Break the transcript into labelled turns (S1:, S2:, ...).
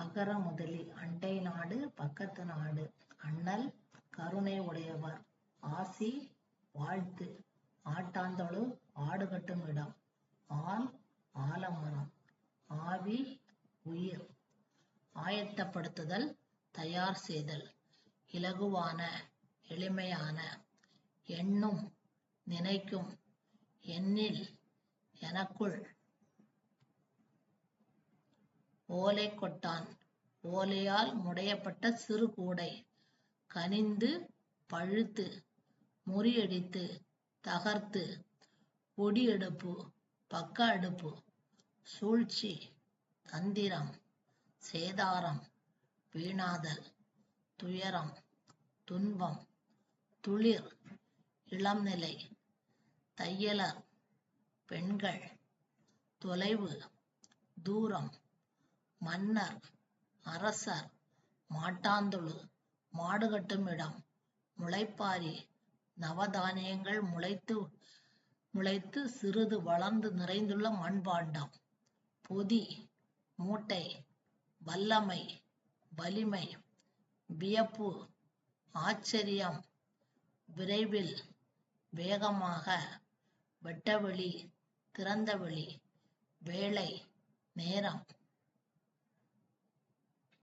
S1: அகர முதலி அண்டை நாடு பக்கத்து நாடு அண்ணல் கருணை உடையவர் ஆசி வாழ்த்து ஆட்டாந்தொழு ஆடுகட்டும் இடம் ஆல் ஆலமரம் ஆவி உயிர் ஆயத்தப்படுத்துதல் தயார் செய்தல் இலகுவான எளிமையான எண்ணும் நினைக்கும் எண்ணில் எனக்குள் ஓலை கொட்டான் ஓலையால் முடையப்பட்ட சிறு கூடை கனிந்து பழுத்து முறியடித்து தகர்த்து பொடி எடுப்பு பக்க அடுப்பு சூழ்ச்சி தந்திரம் சேதாரம் வீணாதல் துயரம் துன்பம் துளிர் இளம்நிலை தையலர் பெண்கள் தொலைவு தூரம் மன்னர் அரசர் மாட்டாந்தொழு மாடுகட்டும் இடம் முளைப்பாரி நவதானியங்கள் முளைத்து சிறிது வளர்ந்து நிறைந்துள்ள மண்பாண்டம் பொதி மூட்டை வல்லமை வலிமை வியப்பு ஆச்சரியம் விரைவில் வேகமாக வெட்டவெளி திறந்தவெளி வேலை நேரம்